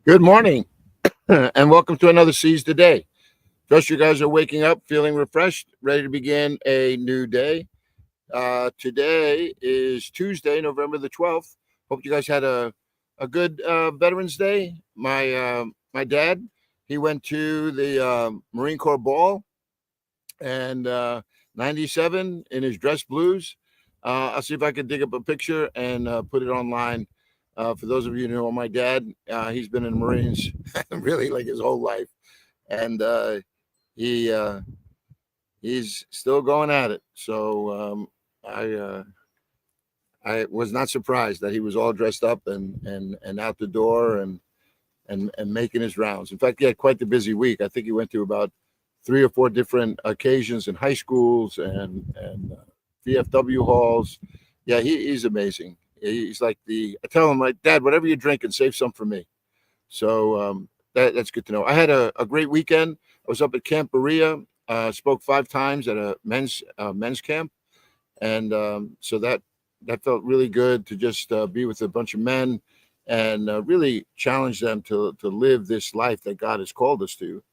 Good morning, and welcome to another Seize the Day. Trust you guys are waking up feeling refreshed, ready to begin a new day. Today is Tuesday, November the 12th. Hope you guys had a good Veterans Day. My dad, he went to the Marine Corps Ball, and 97 in his dress blues. I'll see if I can dig up a picture and put it online. For those of you who know my dad, he's been in the Marines really like his whole life, and he he's still going at it. So I was not surprised that he was all dressed up and out the door and making his rounds. In fact, he had quite the busy week. I think he went to about 3 or 4 different occasions in high schools and VFW halls. Yeah, he's amazing. He's like I tell him, like, Dad, whatever you drink, and save some for me. So that's good to know. I had a great weekend. I was up at Camp Berea, spoke 5 times at a men's camp, and so that felt really good to just be with a bunch of men and really challenge them to live this life that God has called us to.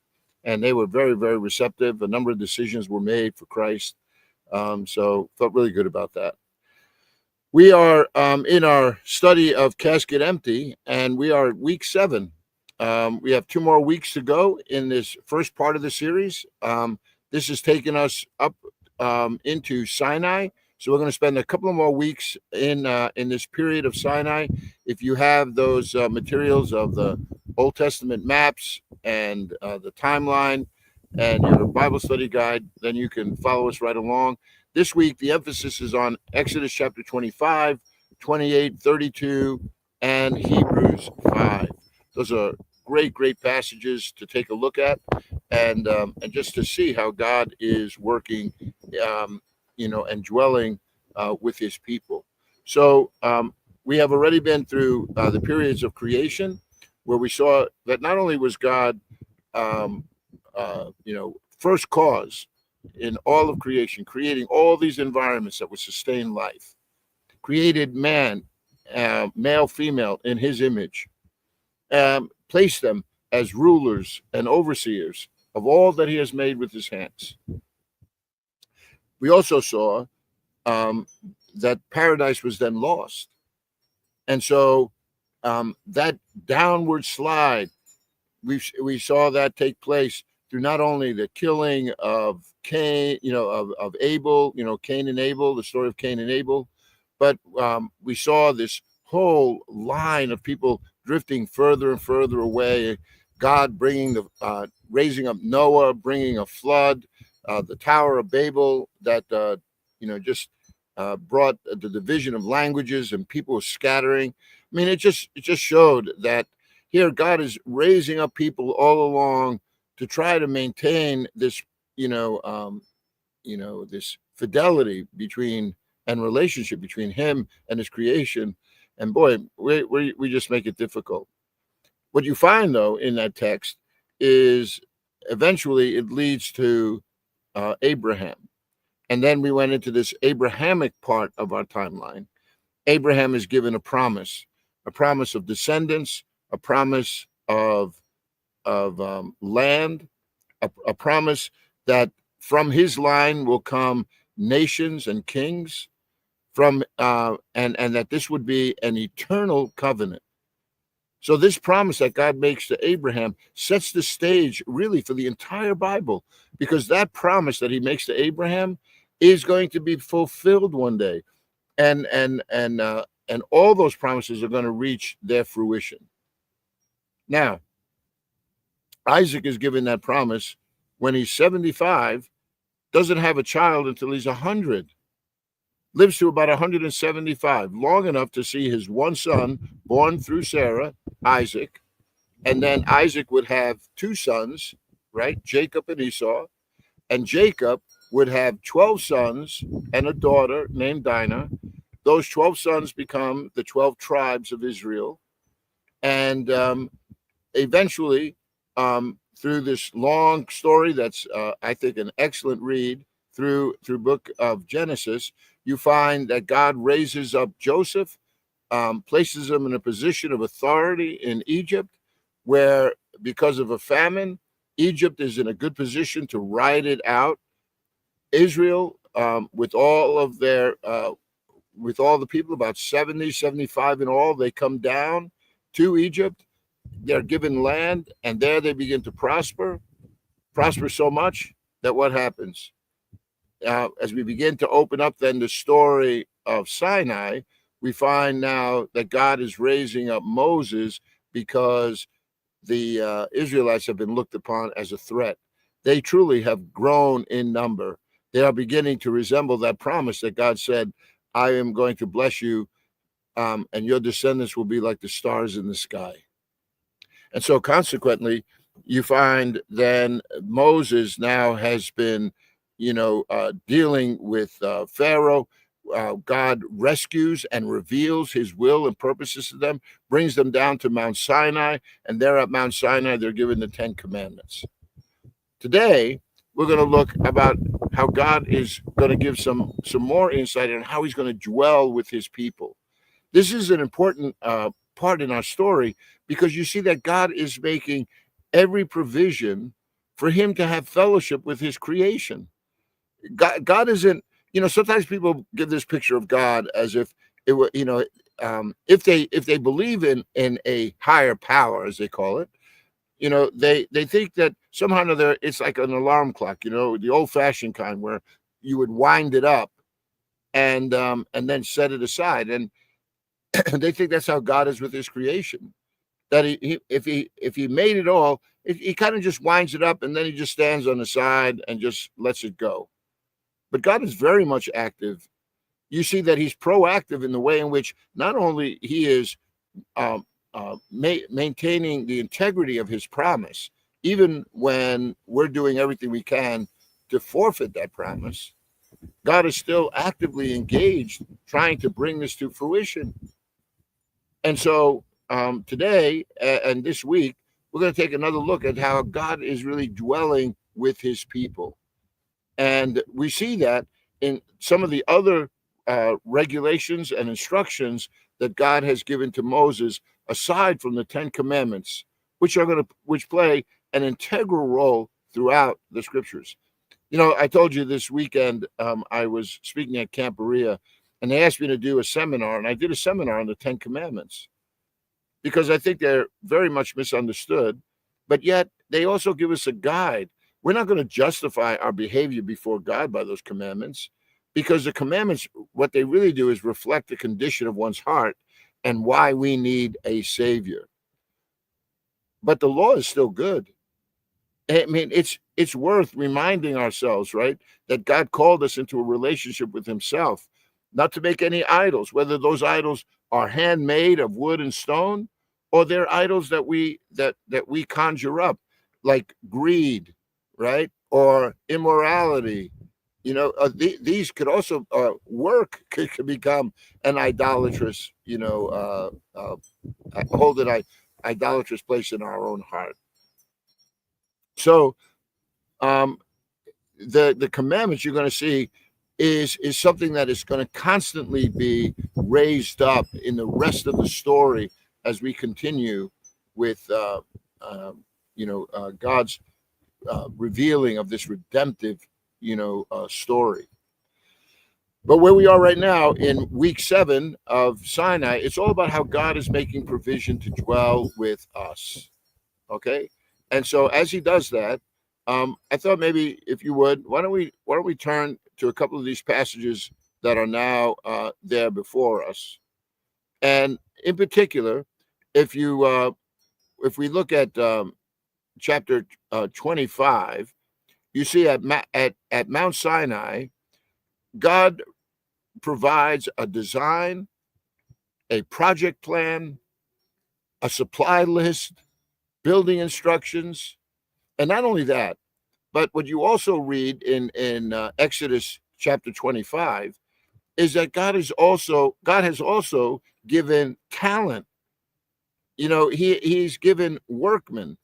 And they were very, very receptive. A number of decisions were made for Christ. So felt really good about that. We are in our study of Casket Empty, and we are week 7. We have 2 more weeks to go in this first part of the series. This has taken us up into Sinai. So we're going to spend a couple of more weeks in this period of Sinai. If you have those materials of the Old Testament maps and the timeline and your Bible study guide, then you can follow us right along. This week, the emphasis is on Exodus chapter 25, 28, 32, and Hebrews 5. Those are great passages to take a look at and just to see how God is working, and dwelling with his people. So we have already been through the periods of creation, where we saw that not only was God, first cause in all of creation, creating all these environments that would sustain life, created man, male, female, in his image, placed them as rulers and overseers of all that he has made with his hands. We also saw that paradise was then lost. And so that downward slide, we saw that take place through not only the killing of Cain, of Abel, Cain and Abel, the story of Cain and Abel, but we saw this whole line of people drifting further and further away. God raising up Noah, bringing a flood, the Tower of Babel that just brought the division of languages and people scattering. I mean, it just showed that here God is raising up people all along to try to maintain this, this fidelity between and relationship between him and his creation. And boy, we just make it difficult. What you find, though, in that text is eventually it leads to Abraham. And then we went into this Abrahamic part of our timeline. Abraham is given a promise of descendants, a promise of land, a promise that from his line will come nations and kings, and that this would be an eternal covenant. So this promise that God makes to Abraham sets the stage really for the entire Bible, because that promise that he makes to Abraham is going to be fulfilled one day, and all those promises are going to reach their fruition. Now, Isaac is given that promise when he's 75, doesn't have a child until he's 100, lives to about 175, long enough to see his one son born through Sarah, Isaac, and then Isaac would have 2 sons, right, Jacob and Esau, and Jacob would have 12 sons and a daughter named Dinah. Those 12 sons become the 12 tribes of Israel, and eventually, through this long story that's, I think, an excellent read through book of Genesis, you find that God raises up Joseph, places him in a position of authority in Egypt, where because of a famine, Egypt is in a good position to ride it out. Israel, with all of their with all the people, about 70, 75 in all, they come down to Egypt. They're given land, and there they begin to prosper so much that what happens? As we begin to open up then the story of Sinai, we find now that God is raising up Moses because the Israelites have been looked upon as a threat. They truly have grown in number. They are beginning to resemble that promise that God said, I am going to bless you, and your descendants will be like the stars in the sky. And so consequently, you find then Moses now has been, dealing with Pharaoh. God rescues and reveals his will and purposes to them, brings them down to Mount Sinai, and there at Mount Sinai, they're given the 10 Commandments. Today, we're going to look about how God is going to give some more insight on how he's going to dwell with his people. This is an important part in our story because you see that God is making every provision for him to have fellowship with his creation. God isn't, sometimes people give this picture of God as if it were, if they believe in a higher power, as they call it, they think that somehow or another it's like an alarm clock, the old-fashioned kind where you would wind it up and then set it aside, and they think that's how God is with his creation. That if he made it all, he kind of just winds it up and then he just stands on the side and just lets it go. But God is very much active. You see that he's proactive in the way in which not only he is maintaining the integrity of his promise, even when we're doing everything we can to forfeit that promise, God is still actively engaged trying to bring this to fruition. And so today and this week, we're going to take another look at how God is really dwelling with his people. And we see that in some of the other regulations and instructions that God has given to Moses, aside from the 10 Commandments, which play an integral role throughout the scriptures. I told you this weekend I was speaking at Camp Berea, and they asked me to do a seminar, and I did a seminar on the 10 Commandments because I think they're very much misunderstood, but yet they also give us a guide. We're not going to justify our behavior before God by those commandments, because the commandments, what they really do is reflect the condition of one's heart and why we need a savior. But the law is still good. I mean, it's worth reminding ourselves, right, that God called us into a relationship with himself, not to make any idols, whether those idols are handmade of wood and stone, or they're idols that we conjure up, like greed, right, or immorality. These could also work could become an idolatrous, hold an idolatrous place in our own heart. So the commandments you're going to see is something that is going to constantly be raised up in the rest of the story as we continue with God's revealing of this redemptive story. But where we are right now in week 7 of Sinai, it's all about how God is making provision to dwell with us. Okay, and so as he does that, I thought maybe if you would, why don't we turn to a couple of these passages that are now there before us, and in particular, if we look at chapter 25, you see at Mount Sinai, God provides a design, a project plan, a supply list, building instructions, and not only that, but what you also read in Exodus chapter 25 is that God has also given talent. He's given workmen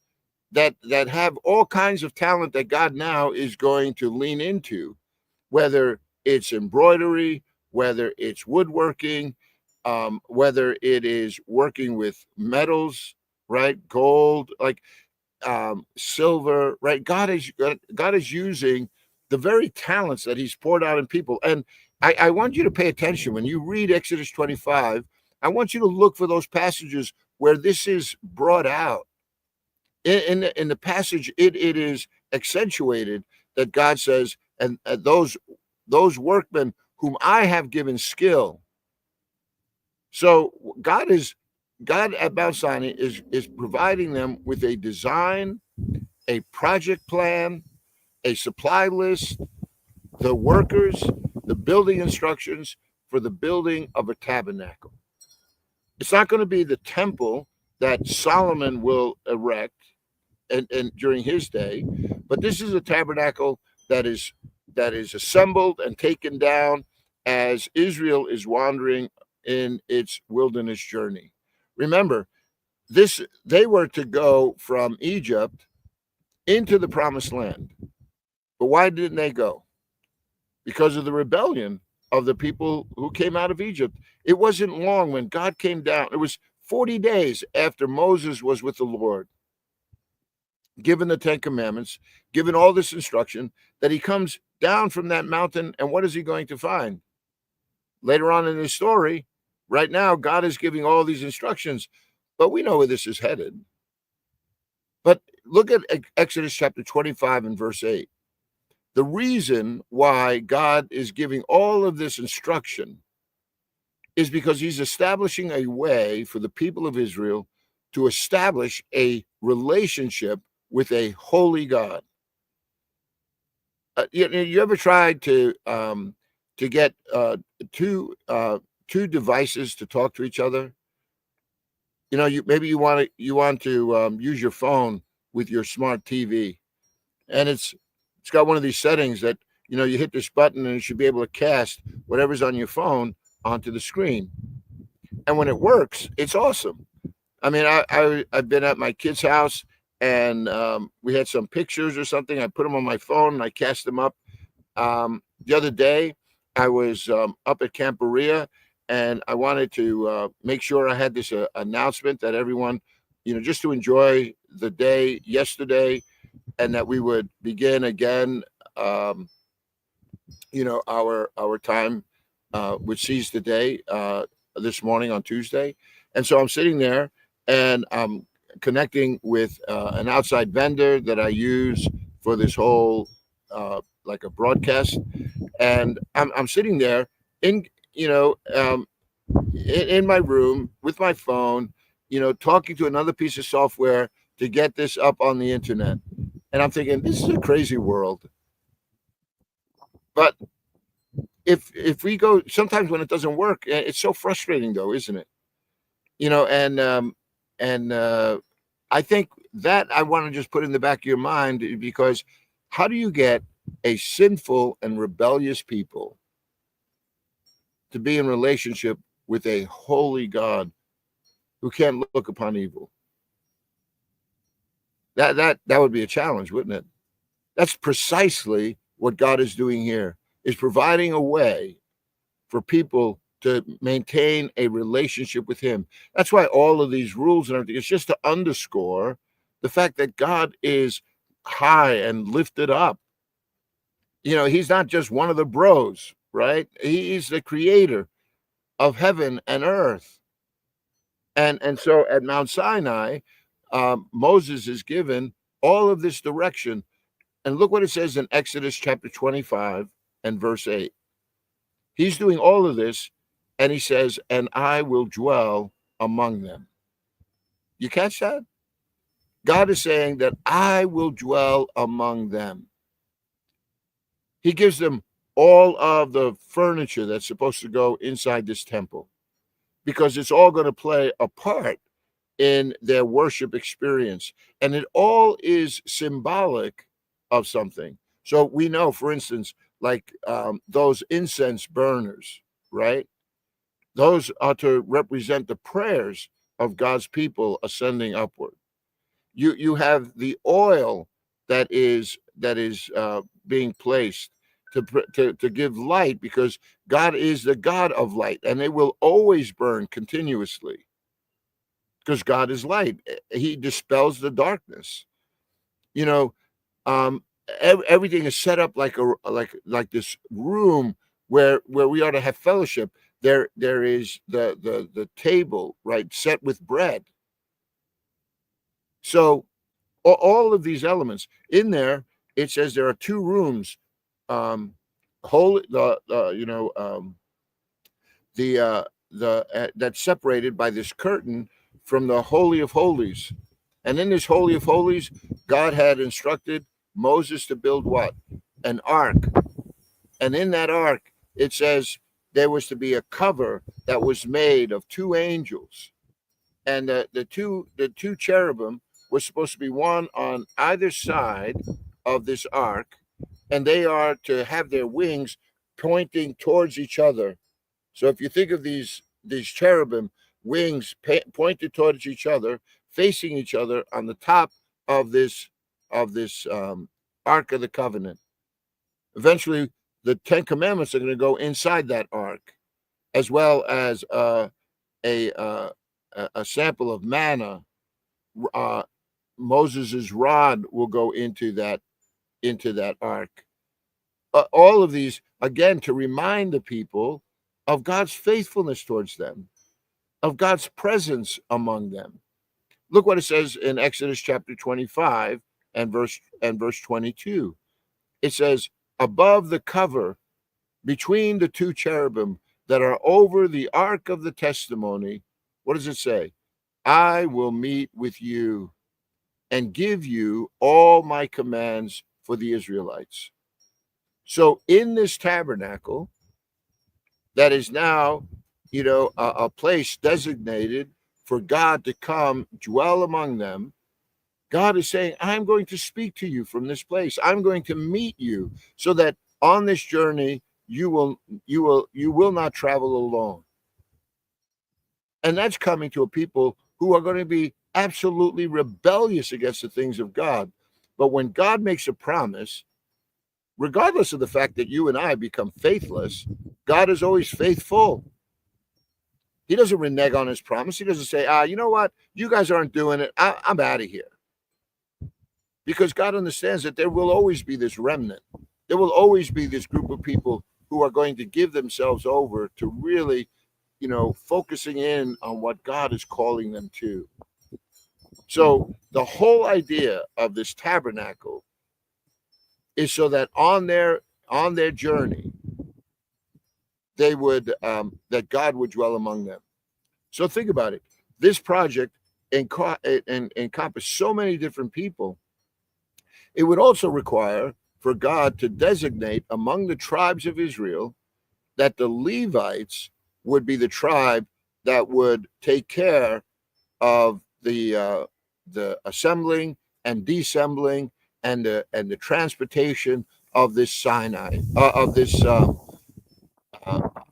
that have all kinds of talent that God now is going to lean into, whether it's embroidery, whether it's woodworking, whether it is working with metals, right? Gold, like silver, right? God is using the very talents that He's poured out in people. And I want you to pay attention when you read Exodus 25. I want you to look for those passages where this is brought out. In the passage, it is accentuated that God says, and those workmen whom I have given skill. So God at Mount Sinai is providing them with a design, a project plan, a supply list, the workers, the building instructions for the building of a tabernacle. It's not going to be the temple that Solomon will erect and during his day, but this is a tabernacle that is assembled and taken down as Israel is wandering in its wilderness journey. Remember, they were to go from Egypt into the promised land. But why didn't they go? Because of the rebellion of the people who came out of Egypt. It wasn't long when God came down. It was 40 days after Moses was with the Lord, given the Ten Commandments, given all this instruction, that he comes down from that mountain. And what is he going to find? Later on in the story, right now, God is giving all these instructions, but we know where this is headed. But look at Exodus chapter 25 and verse 8. The reason why God is giving all of this instruction is because he's establishing a way for the people of Israel to establish a relationship with a holy God. You ever tried to get two devices to talk to each other? You know, you want to use your phone with your smart TV, and it's got one of these settings that you hit this button and it should be able to cast whatever's on your phone onto the screen. And when it works, it's awesome. I mean, I've been at my kid's house and we had some pictures or something. I put them on my phone and I cast them up. The other day, I was up at Camp Berea and I wanted to make sure I had this announcement that everyone, just to enjoy the day yesterday, and that we would begin again, our time, which sees the day this morning on Tuesday. And so I'm sitting there and I'm connecting with an outside vendor that I use for this whole like a broadcast. And I'm sitting there in in my room with my phone, talking to another piece of software to get this up on the internet. And I'm thinking, this is a crazy world. But if we go, sometimes when it doesn't work, it's so frustrating, though, isn't it? And I think that I want to just put in the back of your mind, because how do you get a sinful and rebellious people to be in relationship with a holy God who can't look upon evil? That would be a challenge, wouldn't it? That's precisely what God is doing here, is providing a way for people to maintain a relationship with him. That's why all of these rules and everything, it's just to underscore the fact that God is high and lifted up. He's not just one of the bros, right? He's the creator of heaven and earth. And so at Mount Sinai, Moses is given all of this direction. And look what it says in Exodus chapter 25 and verse 8. He's doing all of this, and he says, and I will dwell among them. You catch that? God is saying that I will dwell among them. He gives them all of the furniture that's supposed to go inside this temple, because it's all going to play a part in their worship experience. And it all is symbolic of something. So we know, for instance, like those incense burners, right? Those are to represent the prayers of God's people ascending upward. You have the oil that is being placed to give light, because God is the God of light, and it will always burn continuously. because God is light. He dispels the darkness. You know, um, everything is set up like like this room where we are to have fellowship. There is the table, right, set with bread. So all of these elements in there. It says there are two rooms, holy the that's separated by this curtain from the holy of holies. And in this holy of holies, God had instructed Moses to build what? An ark. And in that ark, it says there was to be a cover that was made of two angels. And the two cherubim were supposed to be one on either side of this ark, and they are to have their wings pointing towards each other. So if you think of these cherubim wings pointed towards each other, facing each other on the top of this ark of the covenant. Eventually, the Ten Commandments are going to go inside that ark, as well as a a sample of manna. Moses's rod will go into that ark. All of these again to remind the people of God's faithfulness towards them, of God's presence among them. Look what it says in Exodus chapter 25 and verse 22. It says, above the cover between the two cherubim that are over the ark of the testimony, what does it say? I will meet with you and give you all my commands for the Israelites. So in this tabernacle, that is now, a place designated for God to come dwell among them, God is saying, I'm going to speak to you from this place. I'm going to meet you so that on this journey you will not travel alone. And that's coming to a people who are going to be absolutely rebellious against the things of God. But when God makes a promise, regardless of the fact that you and I become faithless, God is always faithful. He doesn't renege on his promise. He doesn't say, you know what? You guys aren't doing it. I'm out of here. Because God understands that there will always be this remnant. There will always be this group of people who are going to give themselves over to really, focusing in on what God is calling them to. So the whole idea of this tabernacle is so that on their journey, they would that God would dwell among them. So think about it. This project encompassed so many different people. It would also require for God to designate among the tribes of Israel that the Levites would be the tribe that would take care of the assembling and deassembling and the transportation of this Sinai of this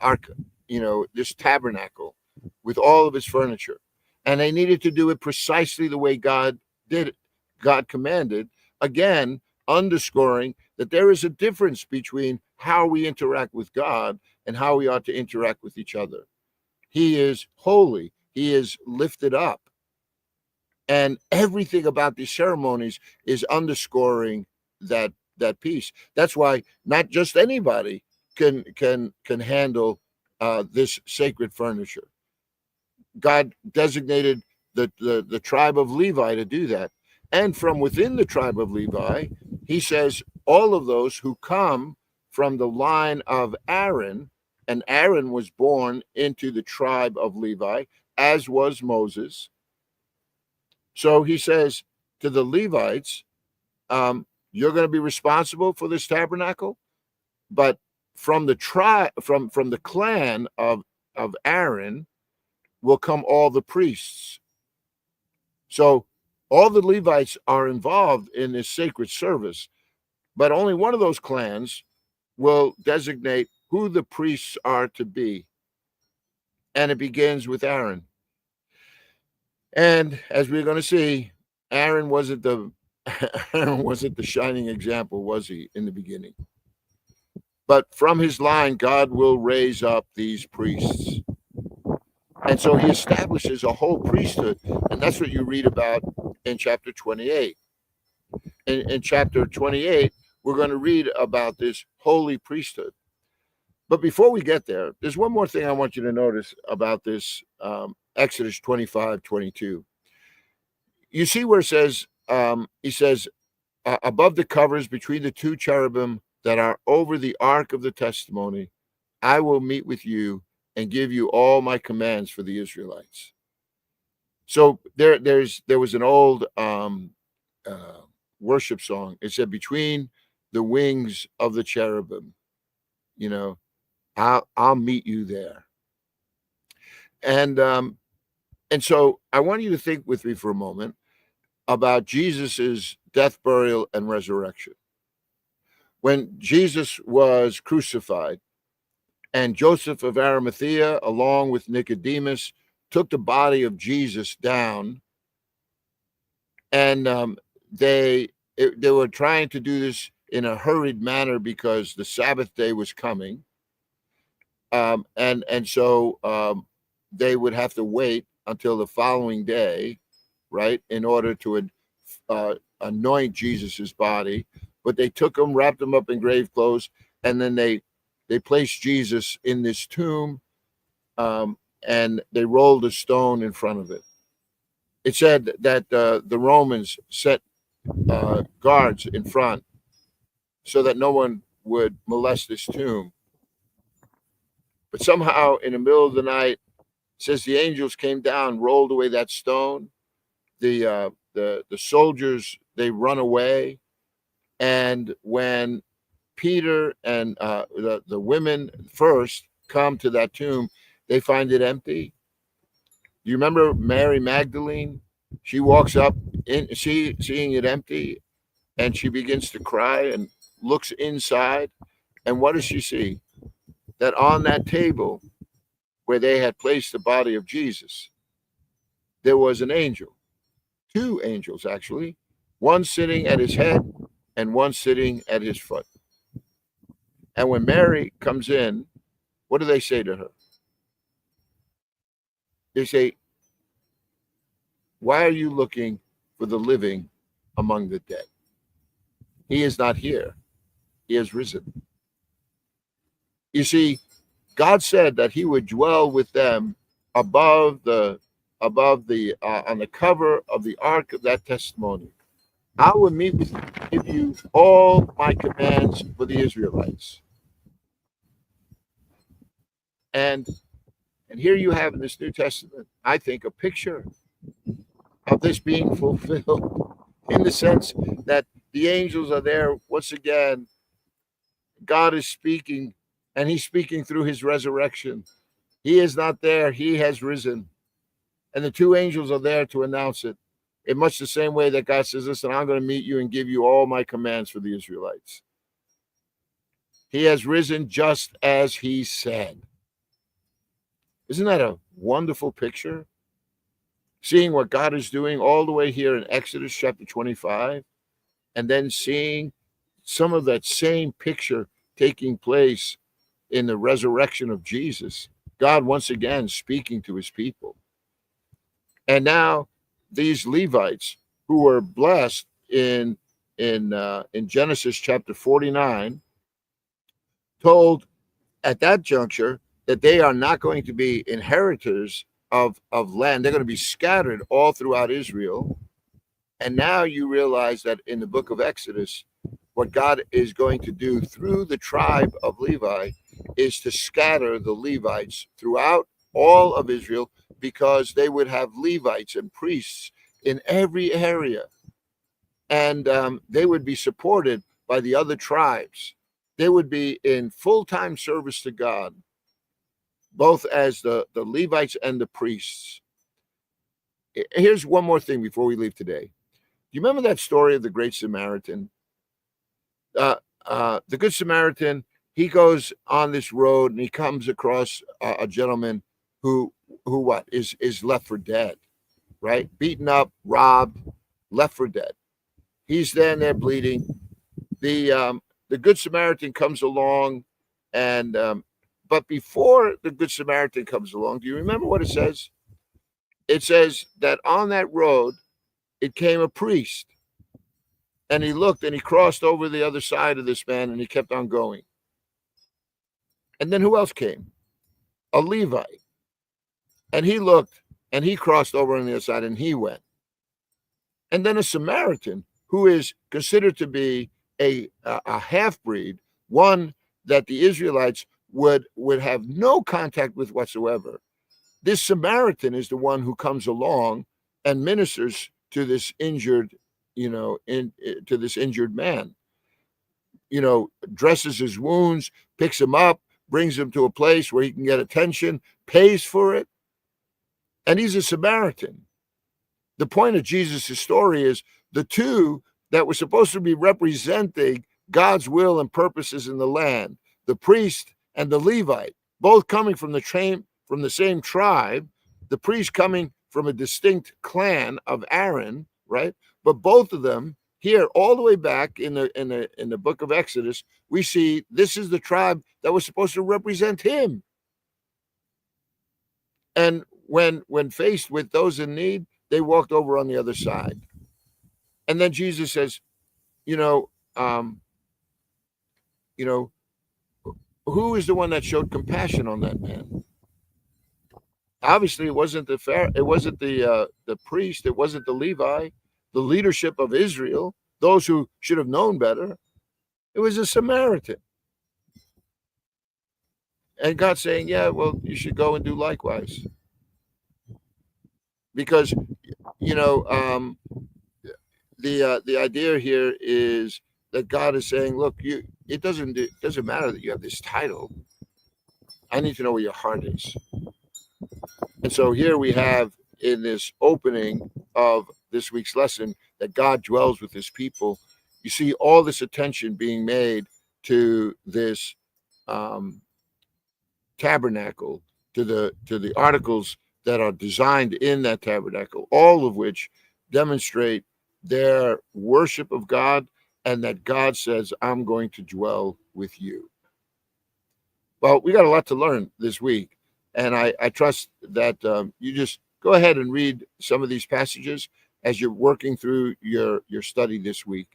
ark, this tabernacle with all of its furniture, and they needed to do it precisely the way God did it. God commanded, again underscoring that there is a difference between how we interact with God and how we ought to interact with each other. He is holy. He is lifted up. And everything about these ceremonies is underscoring that piece. That's why not just anybody can handle this sacred furniture. God designated the tribe of Levi to do that. And from within the tribe of Levi, he says all of those who come from the line of Aaron, and Aaron was born into the tribe of Levi, as was Moses. So he says to the Levites, you're going to be responsible for this tabernacle, but from the tribe, from the clan of Aaron will come all the priests. So all the Levites are involved in this sacred service, but only one of those clans will designate who the priests are to be. And it begins with Aaron. And as we're going to see, Aaron wasn't the shining example, was he, in the beginning? But from his line, God will raise up these priests. And so he establishes a whole priesthood. And that's what you read about in chapter 28. In chapter 28, we're going to read about this holy priesthood. But before we get there, there's one more thing I want you to notice about this Exodus 25:22. You see where it says, he says, above the covers between the two cherubim that are over the ark of the testimony, I will meet with you and give you all my commands for the Israelites. So there was an old worship song. It said, between the wings of the cherubim, you know, I'll meet you there. And so I want you to think with me for a moment about Jesus's death, burial, and resurrection. When Jesus was crucified, and Joseph of Arimathea, along with Nicodemus, took the body of Jesus down, and they were trying to do this in a hurried manner because the Sabbath day was coming, and so they would have to wait until the following day, right, in order to anoint Jesus's body. But they took him, wrapped him up in grave clothes, and then they placed Jesus in this tomb, and they rolled a stone in front of it. It said that the Romans set guards in front so that no one would molest this tomb. But somehow, in the middle of the night, it says the angels came down, rolled away that stone. The soldiers, they run away, and when Peter and the women first come to that tomb, they find it empty. Do you remember Mary Magdalene? She walks up, seeing it empty, and she begins to cry and looks inside. And what does she see? That on that table where they had placed the body of Jesus, there was an angel. Two angels, actually. One sitting at his head and one sitting at his foot. And when Mary comes in, what do they say to her? They say, why are you looking for the living among the dead? He is not here. He has risen. You see, God said that he would dwell with them above the on the cover of the ark of that testimony. I will meet with you, give you all my commands for the Israelites. And here you have in this New Testament, I think, a picture of this being fulfilled, in the sense that the angels are there once again. God is speaking, and he's speaking through his resurrection. He is not there. He has risen. And the two angels are there to announce it in much the same way that God says, listen, I'm going to meet you and give you all my commands for the Israelites. He has risen just as he said. Isn't that a wonderful picture? Seeing what God is doing all the way here in Exodus chapter 25, and then seeing some of that same picture taking place in the resurrection of Jesus. God once again speaking to his people. And now these Levites who were blessed in Genesis chapter 49, told at that juncture that they are not going to be inheritors of land. They're going to be scattered all throughout Israel. And now you realize that in the book of Exodus, what God is going to do through the tribe of Levi is to scatter the Levites throughout all of Israel, because they would have Levites and priests in every area. And they would be supported by the other tribes. They would be in full-time service to God, both as the Levites and the priests. Here's one more thing before we leave today. Do you remember that story of the Great Samaritan? The Good Samaritan, he goes on this road and he comes across a gentleman who what is left for dead, right? Beaten up, robbed, left for dead. He's there bleeding. The Good Samaritan comes along and But before the Good Samaritan comes along, do you remember what it says? It says that on that road, it came a priest, and he looked and he crossed over the other side of this man and he kept on going. And then who else came? A Levite. And he looked and he crossed over on the other side and he went. And then a Samaritan, who is considered to be a half-breed, one that the Israelites would have no contact with whatsoever. This Samaritan is the one who comes along and ministers to this injured, to this injured man. Dresses his wounds, picks him up, brings him to a place where he can get attention, pays for it, and he's a Samaritan. The point of Jesus' story is the two that were supposed to be representing God's will and purposes in the land, the priest and the Levite, both coming from the same tribe, the priest coming from a distinct clan of Aaron, right? But both of them here, all the way back in the book of Exodus, we see this is the tribe that was supposed to represent him. And when faced with those in need, they walked over on the other side. And then Jesus says, who is the one that showed compassion on that man? Obviously, it wasn't the priest, it wasn't the Levi, the leadership of Israel, those who should have known better. It was a Samaritan. And God saying, yeah, well, you should go and do likewise. Because, the idea here is that God is saying, look, it doesn't matter that you have this title. I need to know where your heart is. And so here we have in this opening of this week's lesson that God dwells with his people. You see all this attention being made to this tabernacle, to the articles that are designed in that tabernacle, all of which demonstrate their worship of God, and that God says, I'm going to dwell with you. Well, we got a lot to learn this week, and I trust that you just go ahead and read some of these passages as you're working through your study this week.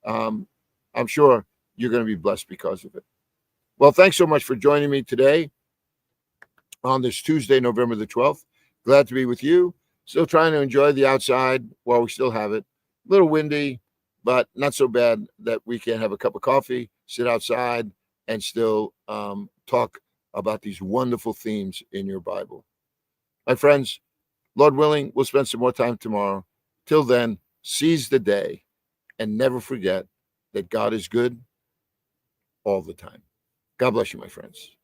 I'm sure you're going to be blessed because of it. Well, thanks so much for joining me today on this Tuesday, November the 12th. Glad to be with you. Still trying to enjoy the outside while we still have it. A little windy, but not so bad that we can have a cup of coffee, sit outside, and still talk about these wonderful themes in your Bible. My friends, Lord willing, we'll spend some more time tomorrow. Till then, seize the day and never forget that God is good all the time. God bless you, my friends.